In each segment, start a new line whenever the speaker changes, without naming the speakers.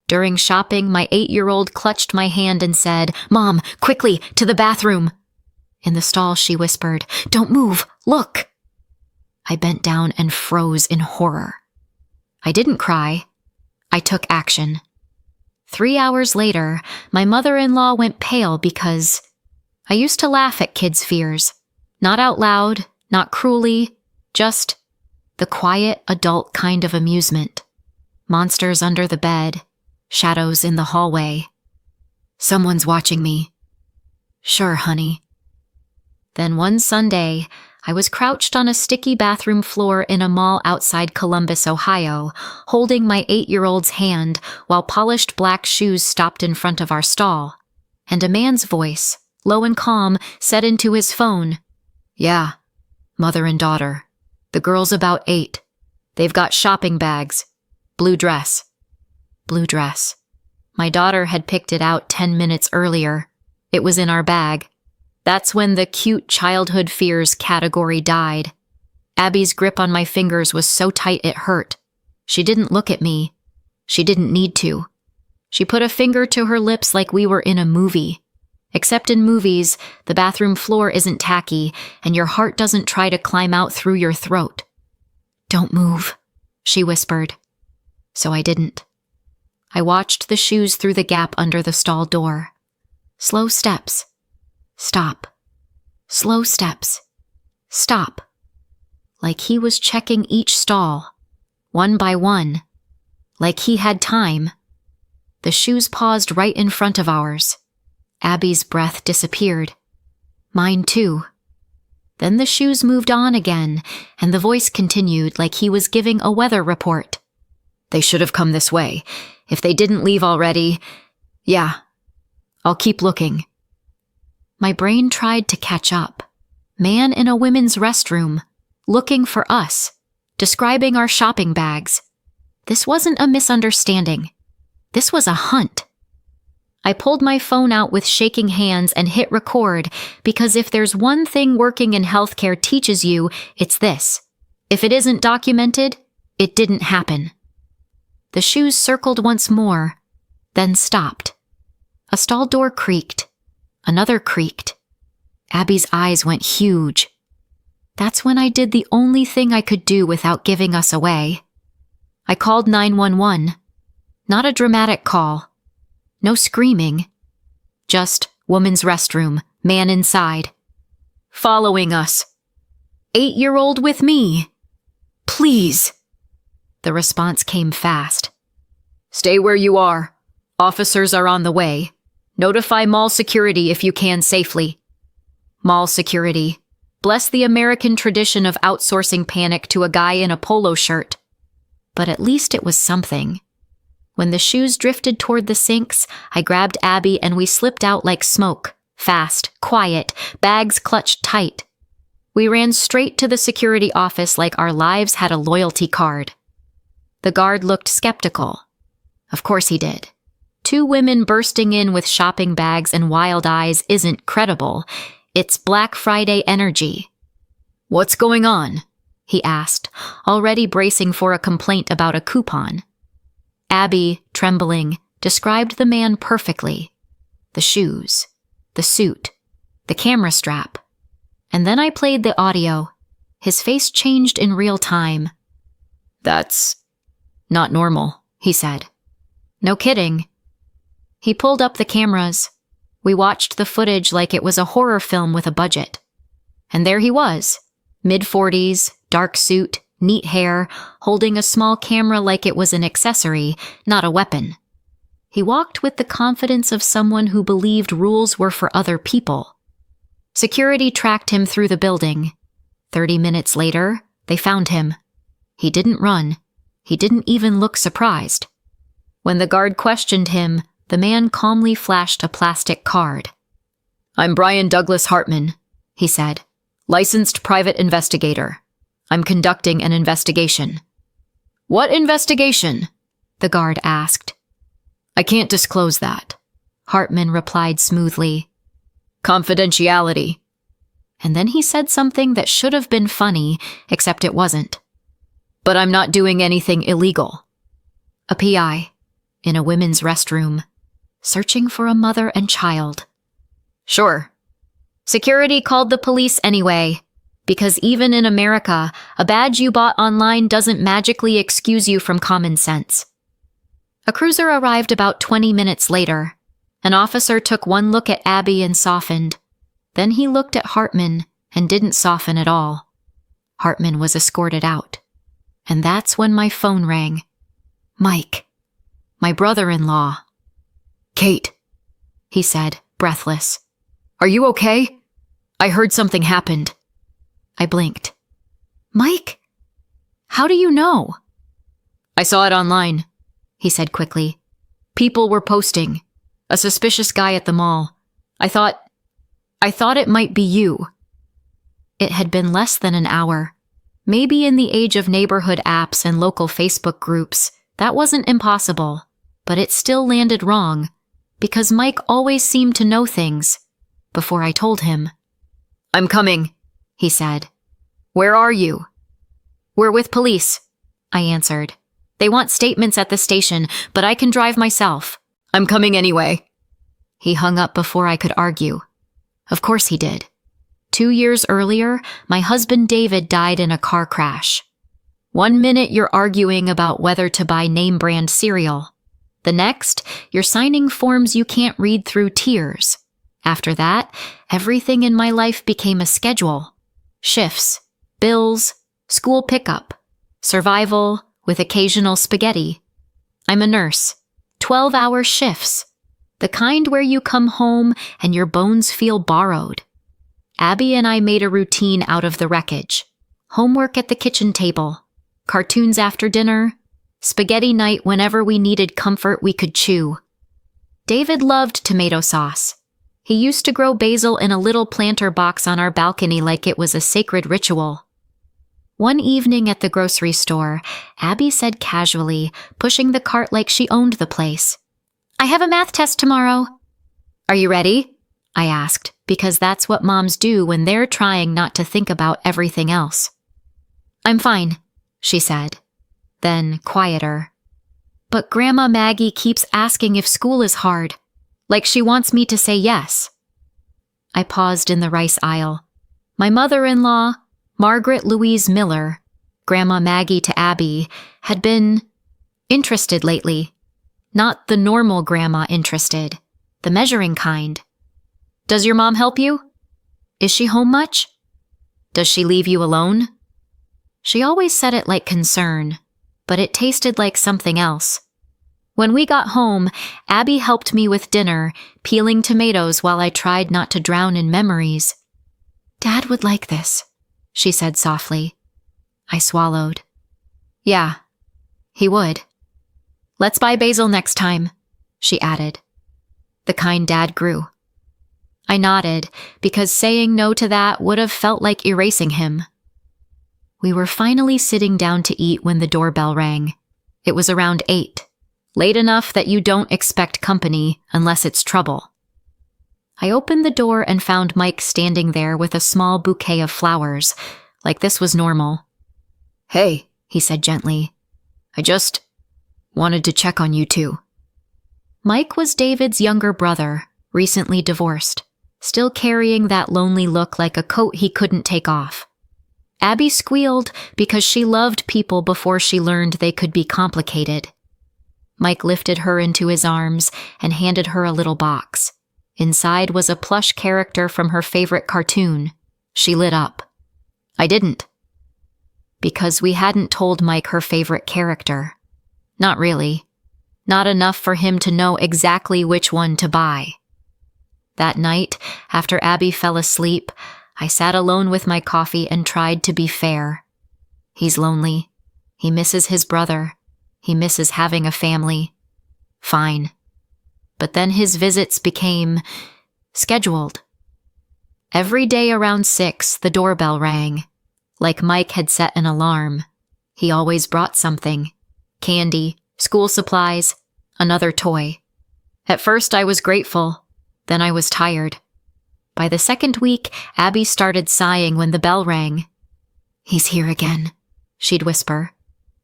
During shopping, my 8-year-old clutched my hand and said, "Mom, quickly, to the bathroom." In the stall, she whispered, "Don't move, look." I bent down and froze in horror. I didn't cry. I took action. 3 hours later, my mother-in-law went pale because I used to laugh at kids' fears. Not out loud, not cruelly, just the quiet, adult kind of amusement. Monsters under the bed, shadows in the hallway. Someone's watching me. Sure, honey. Then one Sunday, I was crouched on a sticky bathroom floor in a mall outside Columbus, Ohio, holding my 8-year-old's hand while polished black shoes stopped in front of our stall, and a man's voice, low and calm, said into his phone, "Yeah, mother and daughter. The girl's about 8. They've got shopping bags. Blue dress." Blue dress. My daughter had picked it out 10 minutes earlier. It was in our bag. That's when the cute childhood fears category died. Abby's grip on my fingers was so tight it hurt. She didn't look at me. She didn't need to. She put a finger to her lips like we were in a movie. Except in movies, the bathroom floor isn't tacky, and your heart doesn't try to climb out through your throat. "Don't move," she whispered. So I didn't. I watched the shoes through the gap under the stall door. Slow steps. Stop. Slow steps. Stop. Like he was checking each stall, one by one. Like he had time. The shoes paused right in front of ours. Abby's breath disappeared. Mine too. Then the shoes moved on again, and the voice continued like he was giving a weather report. "They should have come this way. If they didn't leave already, yeah. I'll keep looking." My brain tried to catch up. Man in a women's restroom, looking for us, describing our shopping bags. This wasn't a misunderstanding. This was a hunt. I pulled my phone out with shaking hands and hit record because if there's one thing working in healthcare teaches you, it's this. If it isn't documented, it didn't happen. The shoes circled once more, then stopped. A stall door creaked. Another creaked. Abby's eyes went huge. That's when I did the only thing I could do without giving us away. I called 911. Not a dramatic call. No screaming. Just woman's restroom, man inside. Following us. 8-year-old with me. Please. The response came fast. "Stay where you are. Officers are on the way. Notify mall security if you can safely." Mall security. Bless the American tradition of outsourcing panic to a guy in a polo shirt. But at least it was something. When the shoes drifted toward the sinks, I grabbed Abby and we slipped out like smoke. Fast, quiet, bags clutched tight. We ran straight to the security office like our lives had a loyalty card. The guard looked skeptical. Of course he did. 2 women bursting in with shopping bags and wild eyes isn't credible. It's Black Friday energy. "What's going on?" he asked, already bracing for a complaint about a coupon. Abby, trembling, described the man perfectly. The shoes, the suit, the camera strap. And then I played the audio. His face changed in real time. "That's not normal," he said. "No kidding." He pulled up the cameras. We watched the footage like it was a horror film with a budget. And there he was, mid-40s, dark suit, neat hair, holding a small camera like it was an accessory, not a weapon. He walked with the confidence of someone who believed rules were for other people. Security tracked him through the building. 30 minutes later, they found him. He didn't run. He didn't even look surprised. When the guard questioned him, the man calmly flashed a plastic card. "I'm Brian Douglas Hartman," he said. "Licensed private investigator. I'm conducting an investigation." "What investigation?" the guard asked. "I can't disclose that," Hartman replied smoothly. "Confidentiality." And then he said something that should have been funny, except it wasn't. "But I'm not doing anything illegal." A PI. in a women's restroom, searching for a mother and child. Sure. Security called the police anyway, because even in America, a badge you bought online doesn't magically excuse you from common sense. A cruiser arrived about 20 minutes later. An officer took one look at Abby and softened. Then he looked at Hartman and didn't soften at all. Hartman was escorted out. And that's when my phone rang. Mike, my brother-in-law. Kate, he said, breathless. Are you okay? I heard something happened. I blinked. Mike? How do you know? I saw it online, he said quickly. People were posting. A suspicious guy at the mall. I thought it might be you. It had been less than an hour. Maybe in the age of neighborhood apps and local Facebook groups, that wasn't impossible, but it still landed wrong, because Mike always seemed to know things, before I told him. I'm coming, he said. Where are you? We're with police, I answered. They want statements at the station, but I can drive myself. I'm coming anyway. He hung up before I could argue. Of course he did. 2 years earlier, my husband David died in a car crash. 1 minute you're arguing about whether to buy name-brand cereal. The next, you're signing forms you can't read through tears. After that, everything in my life became a schedule. Shifts, bills, school pickup, survival with occasional spaghetti. I'm a nurse. 12-hour shifts. The kind where you come home and your bones feel borrowed. Abby and I made a routine out of the wreckage. Homework at the kitchen table. Cartoons after dinner. Spaghetti night whenever we needed comfort we could chew. David loved tomato sauce. He used to grow basil in a little planter box on our balcony like it was a sacred ritual. One evening at the grocery store, Abby said casually, pushing the cart like she owned the place, I have a math test tomorrow. Are you ready? I asked, because that's what moms do when they're trying not to think about everything else. I'm fine, she said. Then, quieter. But Grandma Maggie keeps asking if school is hard, like she wants me to say yes. I paused in the rice aisle. My mother-in-law, Margaret Louise Miller, Grandma Maggie to Abby, had been interested lately. Not the normal grandma interested, the measuring kind. Does your mom help you? Is she home much? Does she leave you alone? She always said it like concern, but it tasted like something else. When we got home, Abby helped me with dinner, peeling tomatoes while I tried not to drown in memories. Dad would like this, she said softly. I swallowed. Yeah, he would. Let's buy basil next time, she added. The kind Dad grew. I nodded, because saying no to that would have felt like erasing him. We were finally sitting down to eat when the doorbell rang. It was around 8, late enough that you don't expect company unless it's trouble. I opened the door and found Mike standing there with a small bouquet of flowers, like this was normal. Hey, he said gently. I just wanted to check on you too. Mike was David's younger brother, recently divorced, still carrying that lonely look like a coat he couldn't take off. Abby squealed because she loved people before she learned they could be complicated. Mike lifted her into his arms and handed her a little box. Inside was a plush character from her favorite cartoon. She lit up. I didn't. Because we hadn't told Mike her favorite character. Not really. Not enough for him to know exactly which one to buy. That night, after Abby fell asleep, I sat alone with my coffee and tried to be fair. He's lonely. He misses his brother. He misses having a family. Fine. But then his visits became scheduled. Every day around 6, the doorbell rang. Like Mike had set an alarm. He always brought something. Candy, school supplies, another toy. At first I was grateful. Then I was tired. By the second week, Abby started sighing when the bell rang. He's here again, she'd whisper,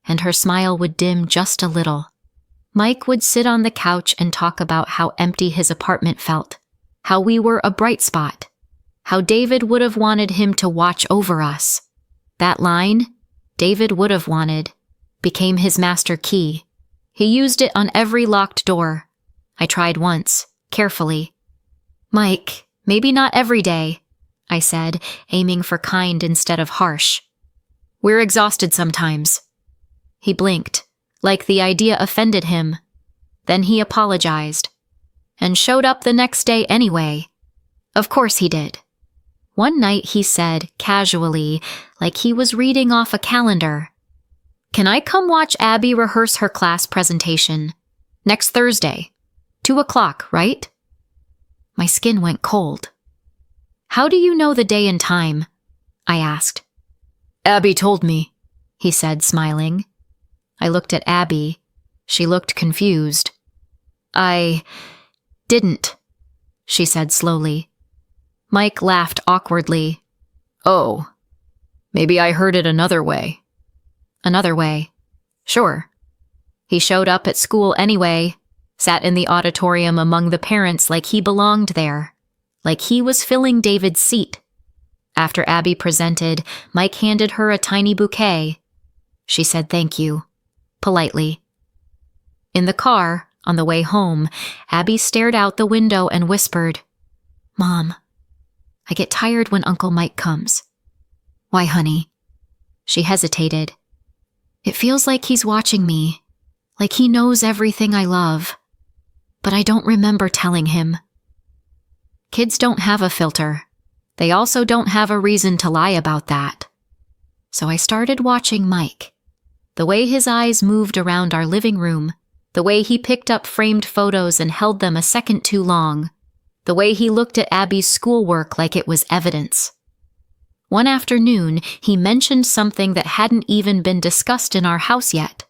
and her smile would dim just a little. Mike would sit on the couch and talk about how empty his apartment felt, how we were a bright spot, how David would have wanted him to watch over us. That line, David would have wanted, became his master key. He used it on every locked door. I tried once, carefully. "Mike, maybe not every day," I said, aiming for kind instead of harsh. "We're exhausted sometimes." He blinked, like the idea offended him. Then he apologized, and showed up the next day anyway. Of course he did. One night he said, casually, like he was reading off a calendar, "Can I come watch Abby rehearse her class presentation? Next Thursday. 2:00, right?" My skin went cold. "How do you know the day and time?" I asked. "Abby told me," he said, smiling. I looked at Abby. She looked confused. "I didn't," she said slowly. Mike laughed awkwardly. "Oh, maybe I heard it another way." "Another way." "Sure." He showed up at school anyway, sat in the auditorium among the parents like he belonged there, like he was filling David's seat. After Abby presented, Mike handed her a tiny bouquet. She said thank you, politely. In the car, on the way home, Abby stared out the window and whispered, "Mom, I get tired when Uncle Mike comes." "Why, honey?" She hesitated. "It feels like he's watching me, like he knows everything I love. But I don't remember telling him." Kids don't have a filter. They also don't have a reason to lie about that. So I started watching Mike. The way his eyes moved around our living room, the way he picked up framed photos and held them a second too long, the way he looked at Abby's schoolwork like it was evidence. One afternoon, he mentioned something that hadn't even been discussed in our house yet.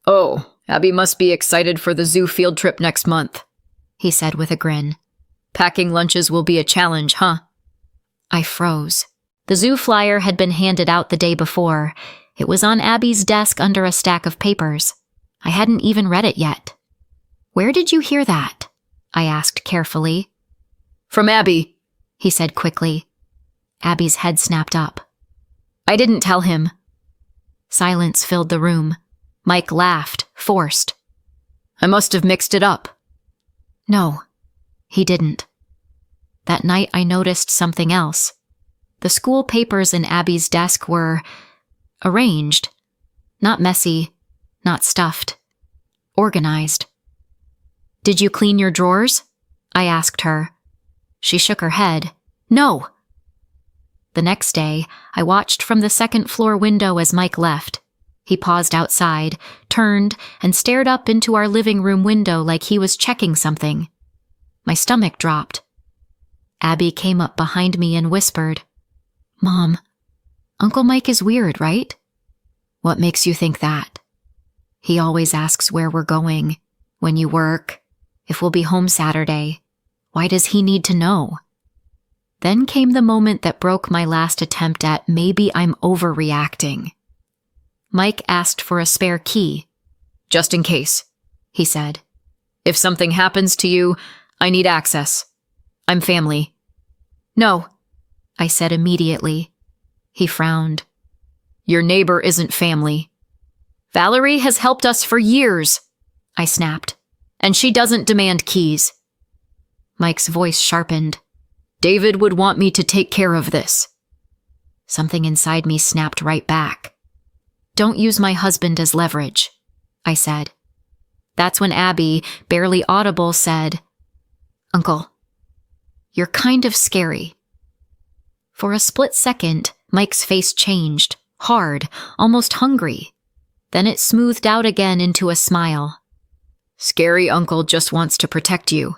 "Oh, Abby must be excited for the zoo field trip next month," he said with a grin. "Packing lunches will be a challenge, huh?" I froze. The zoo flyer had been handed out the day before. It was on Abby's desk under a stack of papers. I hadn't even read it yet. "Where did you hear that?" I asked carefully. "From Abby," he said quickly. Abby's head snapped up. "I didn't tell him." Silence filled the room. Mike laughed, forced. "I must have mixed it up." No, he didn't. That night I noticed something else. The school papers in Abby's desk were arranged. Not messy, not stuffed. Organized. "Did you clean your drawers?" I asked her. She shook her head. "No." The next day, I watched from the second-floor window as Mike left. He paused outside, turned, and stared up into our living room window like he was checking something. My stomach dropped. Abby came up behind me and whispered, "Mom, Uncle Mike is weird, right?" "What makes you think that?" "He always asks where we're going, when you work, if we'll be home Saturday. Why does he need to know?" Then came the moment that broke my last attempt at maybe I'm overreacting. Mike asked for a spare key. "Just in case," he said. "If something happens to you, I need access. I'm family." "No," I said immediately. He frowned. "Your neighbor isn't family." "Valerie has helped us for years," I snapped, "and she doesn't demand keys." Mike's voice sharpened. "David would want me to take care of this." Something inside me snapped right back. "Don't use my husband as leverage," I said. That's when Abby, barely audible, said, "Uncle, you're kind of scary." For a split second, Mike's face changed, hard, almost hungry. Then it smoothed out again into a smile. "Scary Uncle just wants to protect you,"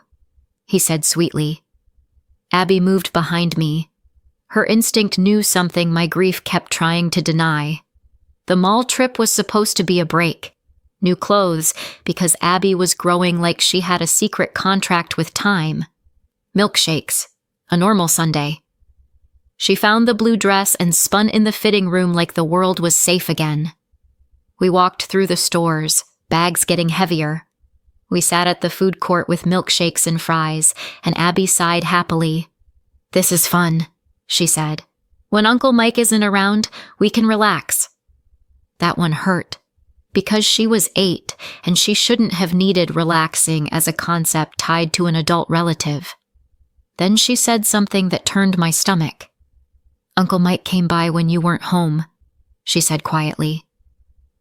he said sweetly. Abby moved behind me. Her instinct knew something my grief kept trying to deny. The mall trip was supposed to be a break. New clothes, because Abby was growing like she had a secret contract with time. Milkshakes. A normal Sunday. She found the blue dress and spun in the fitting room like the world was safe again. We walked through the stores, bags getting heavier. We sat at the food court with milkshakes and fries, and Abby sighed happily. "This is fun," she said. "When Uncle Mike isn't around, we can relax." That one hurt, because she was 8 and she shouldn't have needed relaxing as a concept tied to an adult relative. Then she said something that turned my stomach. "Uncle Mike came by when you weren't home," she said quietly.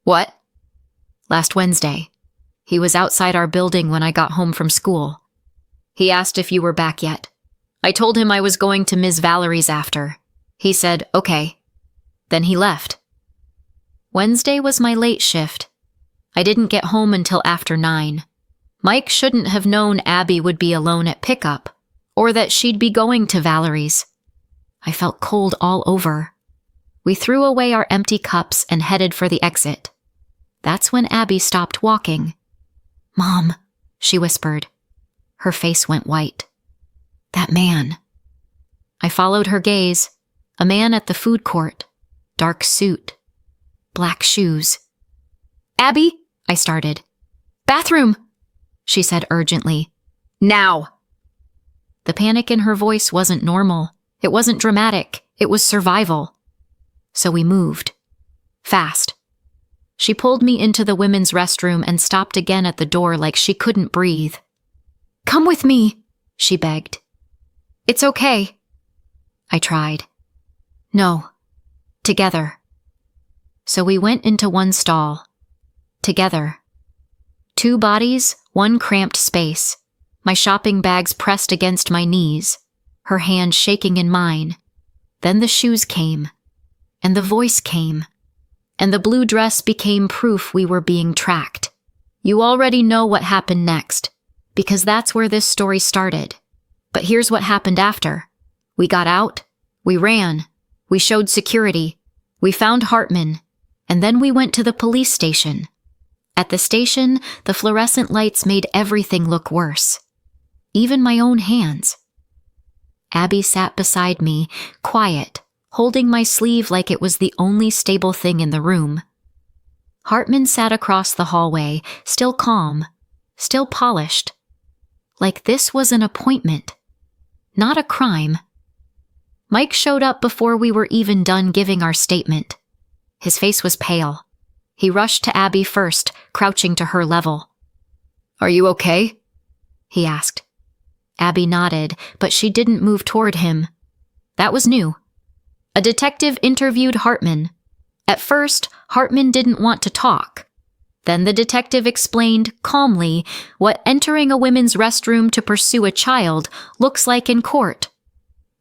"What?" "Last Wednesday. He was outside our building when I got home from school. He asked if you were back yet. I told him I was going to Ms. Valerie's after. He said, okay. Then he left. Wednesday was my late shift. I didn't get home until after 9. Mike shouldn't have known Abby would be alone at pickup, or that she'd be going to Valerie's. I felt cold all over. We threw away our empty cups and headed for the exit. That's when Abby stopped walking. "Mom," she whispered. Her face went white. "That man." I followed her gaze. A man at the food court. Dark suit. Black shoes. "Abby," I started. "Bathroom," she said urgently. "Now." The panic in her voice wasn't normal. It wasn't dramatic. It was survival. So we moved. Fast. She pulled me into the women's restroom and stopped again at the door like she couldn't breathe. "Come with me," she begged. "It's okay." I tried. "No. Together." So we went into one stall. Together. 2 bodies, 1 cramped space. My shopping bags pressed against my knees, her hand shaking in mine. Then the shoes came. And the voice came. And the blue dress became proof we were being tracked. You already know what happened next, because that's where this story started. But here's what happened after. We got out, we ran, we showed security, we found Hartman, and then we went to the police station. At the station, the fluorescent lights made everything look worse. Even my own hands. Abby sat beside me, quiet, holding my sleeve like it was the only stable thing in the room. Hartman sat across the hallway, still calm, still polished. Like this was an appointment, not a crime. Mike showed up before we were even done giving our statement. His face was pale. He rushed to Abby first, crouching to her level. "Are you okay?" he asked. Abby nodded, but she didn't move toward him. That was new. A detective interviewed Hartman. At first, Hartman didn't want to talk. Then the detective explained calmly what entering a women's restroom to pursue a child looks like in court.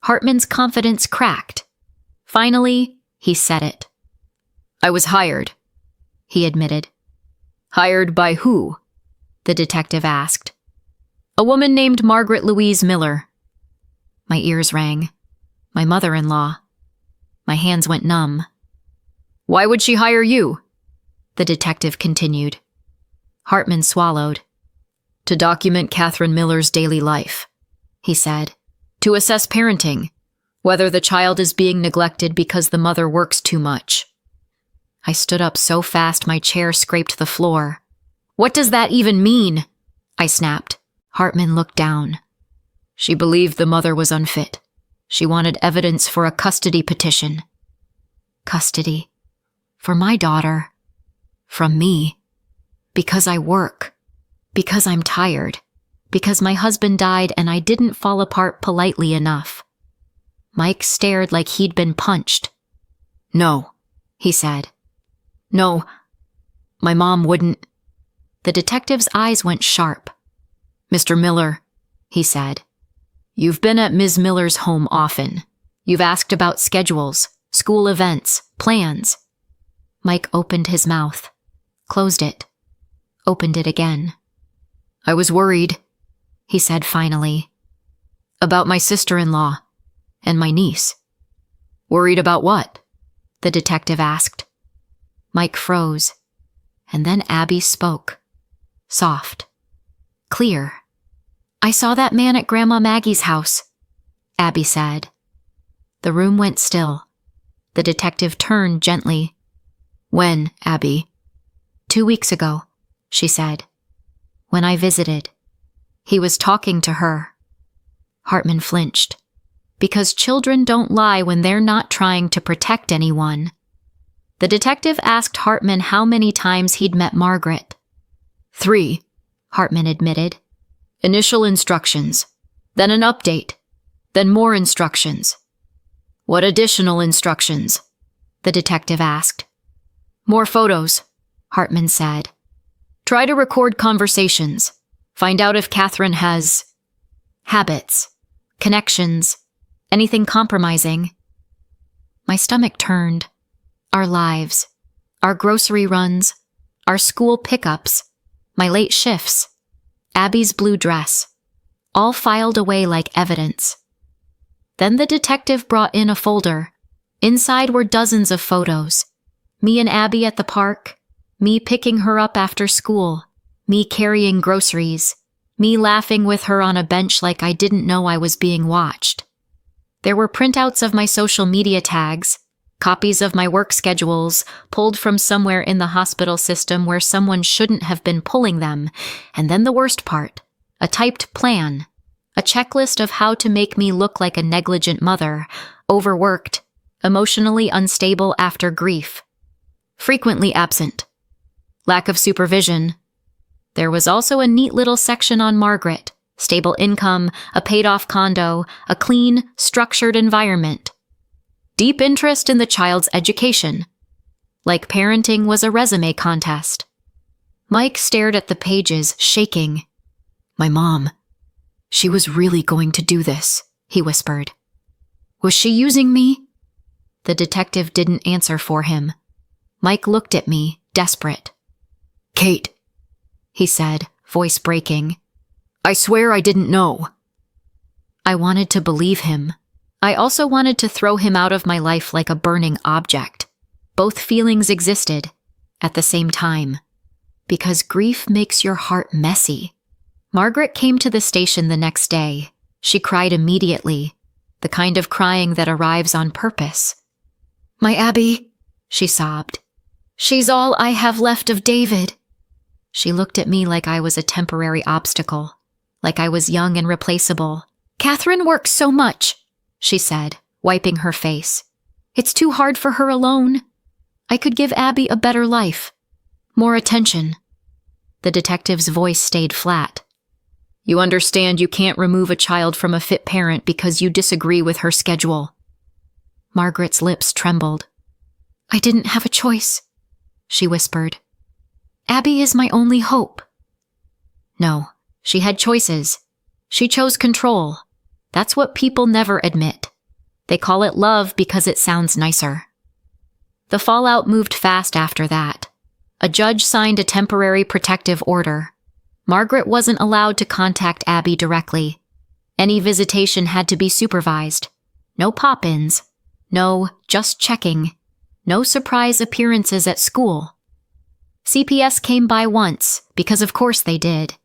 Hartman's confidence cracked. Finally, he said it. "I was hired," he admitted. "Hired by who?" the detective asked. "A woman named Margaret Louise Miller." My ears rang. My mother-in-law. My hands went numb. "Why would she hire you?" the detective continued. Hartman swallowed. "To document Catherine Miller's daily life," he said. "To assess parenting, whether the child is being neglected because the mother works too much." I stood up so fast my chair scraped the floor. "What does that even mean?" I snapped. Hartman looked down. "She believed the mother was unfit. She wanted evidence for a custody petition." Custody. For my daughter. From me. Because I work. Because I'm tired. Because my husband died and I didn't fall apart politely enough. Mike stared like he'd been punched. "No," he said. "No, my mom wouldn't." The detective's eyes went sharp. "Mr. Miller," he said, "you've been at Ms. Miller's home often. You've asked about schedules, school events, plans." Mike opened his mouth, closed it, opened it again. "I was worried," he said finally, "about my sister-in-law and my niece." "Worried about what?" the detective asked. Mike froze, and then Abby spoke. Soft. Clear. "I saw that man at Grandma Maggie's house," Abby said. The room went still. The detective turned gently. "When, Abby?" 2 weeks ago," she said. when I visited. He was talking to her. Hartman flinched. Because children don't lie when they're not trying to protect anyone. The detective asked Hartman how many times he'd met Margaret.
3,
Hartman admitted.
Initial instructions, then an update, then more instructions. What additional instructions?
The detective asked.
More photos,
Hartman said.
Try to record conversations. Find out if Catherine has
habits, connections, anything compromising. My stomach turned. Our lives, our grocery runs, our school pickups, my late shifts, Abby's blue dress, all filed away like evidence. Then the detective brought in a folder. Inside were dozens of photos. Me and Abby at the park, me picking her up after school, me carrying groceries, me laughing with her on a bench like I didn't know I was being watched. There were printouts of my social media tags, copies of my work schedules pulled from somewhere in the hospital system where someone shouldn't have been pulling them, and then the worst part, a typed plan, a checklist of how to make me look like a negligent mother, overworked, emotionally unstable after grief, frequently absent, lack of supervision. There was also a neat little section on Margaret, stable income, a paid-off condo, a clean, structured environment. Deep interest in the child's education. Like parenting was a resume contest. Mike stared at the pages, shaking.
My mom. She was really going to do this, he whispered.
Was she using me? The detective didn't answer for him. Mike looked at me, desperate.
Kate,
he said, voice breaking.
I swear I didn't know.
I wanted to believe him. I also wanted to throw him out of my life like a burning object. Both feelings existed at the same time. Because grief makes your heart messy. Margaret came to the station the next day. She cried immediately, the kind of crying that arrives on purpose.
My Abby,
she sobbed.
She's all I have left of David.
She looked at me like I was a temporary obstacle, like I was young and replaceable.
Catherine works so much,
she said, wiping her face. It's too hard for her alone. I could give Abby a better life. More attention. The detective's voice stayed flat.
You understand you can't remove a child from a fit parent because you disagree with her schedule.
Margaret's lips trembled.
I didn't have a choice, she whispered.
Abby is my only hope. No, she had choices. She chose control. That's what people never admit. They call it love because it sounds nicer. The fallout moved fast after that. A judge signed a temporary protective order. Margaret wasn't allowed to contact Abby directly. Any visitation had to be supervised. No pop-ins. No, just checking. No surprise appearances at school. CPS came by once, because of course they did.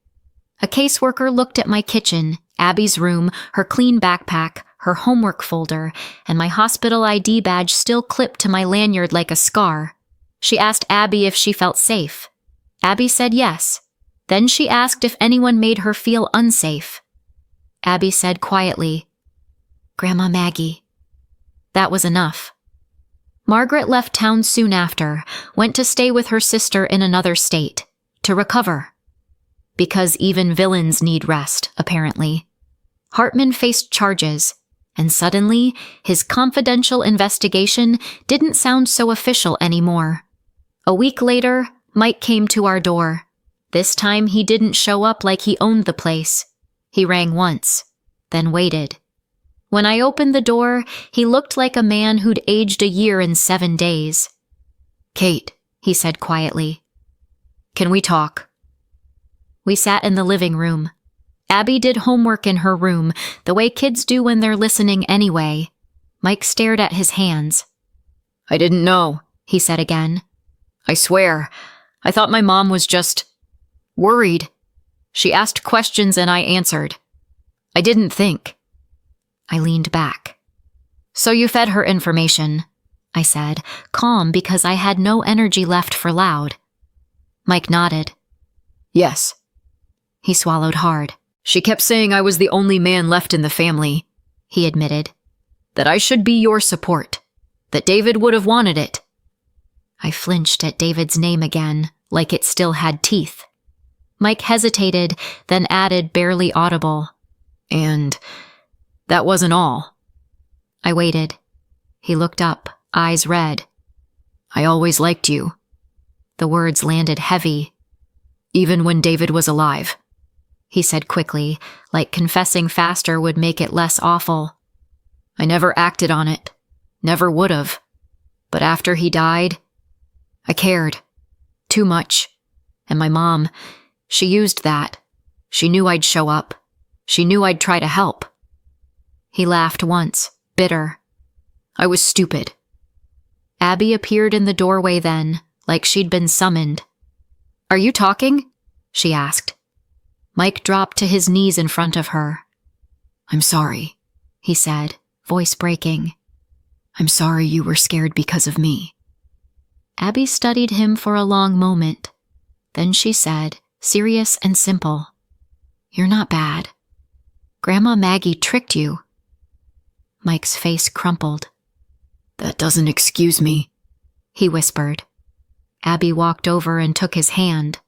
A caseworker looked at my kitchen, Abby's room, her clean backpack, her homework folder, and my hospital ID badge still clipped to my lanyard like a scar. She asked Abby if she felt safe. Abby said yes. Then she asked if anyone made her feel unsafe. Abby said quietly, "Grandma Maggie." That was enough. Margaret left town soon after, went to stay with her sister in another state, to recover. Because even villains need rest, apparently. Hartman faced charges, and suddenly, his confidential investigation didn't sound so official anymore. A week later, Mike came to our door. This time he didn't show up like he owned the place. He rang once, then waited. When I opened the door, he looked like a man who'd aged a year in 7 days.
"Kate,"
he said quietly.
"Can we talk?"
We sat in the living room. Abby did homework in her room, the way kids do when they're listening anyway. Mike stared at his hands.
"I didn't know,"
he said again.
"I swear, I thought my mom was just worried. She asked questions and I answered. I didn't think."
I leaned back.
"So you fed her information,"
I said, calm because I had no energy left for loud. Mike nodded.
"Yes."
He swallowed hard.
She kept saying I was the only man left in the family, he admitted. That I should be your support. That David would have wanted it.
I flinched at David's name again, like it still had teeth. Mike hesitated, then added, barely audible.
And that wasn't all.
I waited. He looked up, eyes red.
I always liked you.
The words landed heavy.
Even when David was alive,
he said quickly, like confessing faster would make it less awful.
I never acted on it. Never would have. But after he died, I cared. Too much. And my mom, she used that. She knew I'd show up. She knew I'd try to help.
He laughed once, bitter.
I was stupid.
Abby appeared in the doorway then, like she'd been summoned.
Are you talking?
She asked. Mike dropped to his knees in front of her.
I'm sorry,
he said, voice breaking.
I'm sorry you were scared because of me.
Abby studied him for a long moment. Then she said, serious and simple, You're not bad. Grandma Maggie tricked you. Mike's face crumpled.
That doesn't excuse me,
he whispered. Abby walked over and took his hand.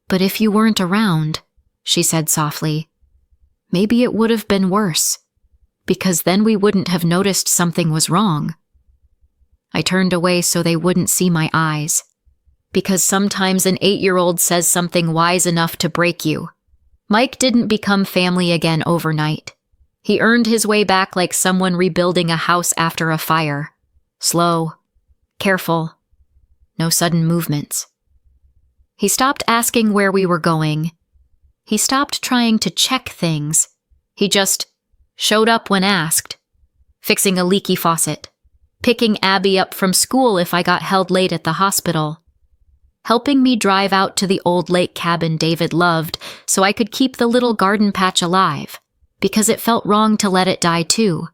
But if you weren't around, she said softly, maybe it would have been worse, because then we wouldn't have noticed something was wrong. I turned away so they wouldn't see my eyes, because sometimes an 8-year-old says something wise enough to break you. Mike didn't become family again overnight. He earned his way back like someone rebuilding a house after a fire. Slow, careful, no sudden movements. He stopped asking where we were going. He stopped trying to check things. He just showed up when asked, fixing a leaky faucet, picking Abby up from school if I got held late at the hospital, helping me drive out to the old lake cabin David loved so I could keep the little garden patch alive, because it felt wrong to let it die too.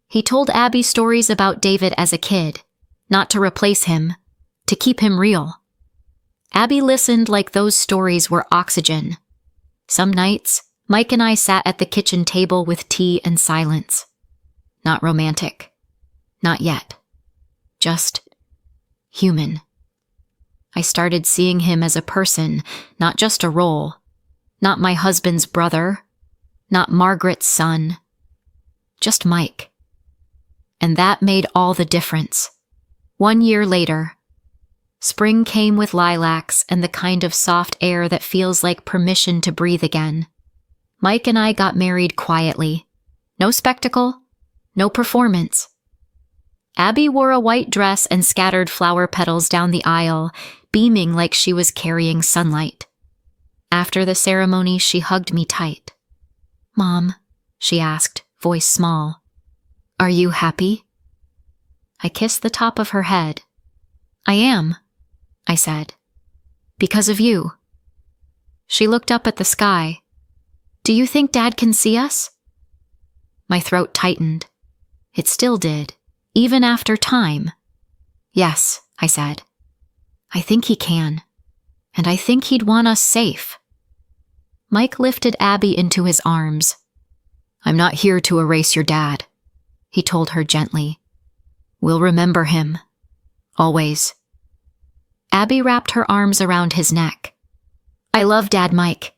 He told Abby stories about David as a kid, not to replace him, to keep him real. Abby listened like those stories were oxygen. Some nights, Mike and I sat at the kitchen table with tea and silence. Not romantic. Not yet. Just human. I started seeing him as a person, not just a role. Not my husband's brother. Not Margaret's son. Just Mike. And that made all the difference. 1 year later, spring came with lilacs and the kind of soft air that feels like permission to breathe again. Mike and I got married quietly. No spectacle, no performance. Abby wore a white dress and scattered flower petals down the aisle, beaming like she was carrying sunlight. After the ceremony, she hugged me tight. "Mom," she asked, voice small, "are you happy?" I kissed the top of her head. "I am," I said. "Because of you." She looked up at the sky. "Do you think Dad can see us?" My throat tightened. It still did, even after time. "Yes," I said. "I think he can. And I think he'd want us safe." Mike lifted Abby into his arms. "I'm not here to erase your dad," he told her gently. "We'll remember him. Always." Abby wrapped her arms around his neck. "I love Dad, Mike,"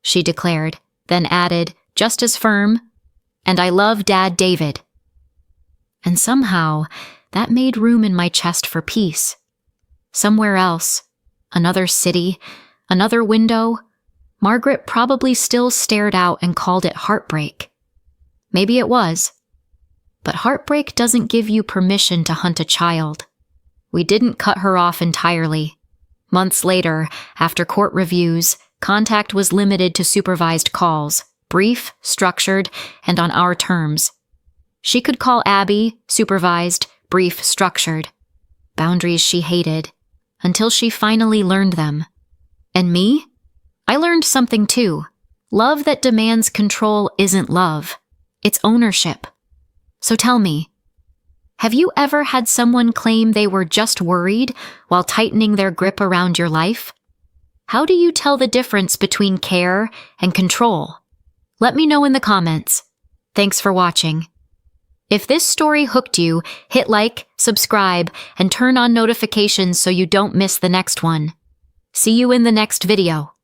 she declared, then added, just as firm, "and I love Dad, David." And somehow, that made room in my chest for peace. Somewhere else, another city, another window, Margaret probably still stared out and called it heartbreak. Maybe it was. But heartbreak doesn't give you permission to hunt a child. We didn't cut her off entirely. Months later, after court reviews, contact was limited to supervised calls, brief, structured, and on our terms. She could call Abby, supervised, brief, structured. Boundaries she hated, until she finally learned them. And me? I learned something too. Love that demands control isn't love. It's ownership. So tell me, have you ever had someone claim they were just worried while tightening their grip around your life? How do you tell the difference between care and control? Let me know in the comments. Thanks for watching. If this story hooked you, hit like, subscribe, and turn on notifications so you don't miss the next one. See you in the next video.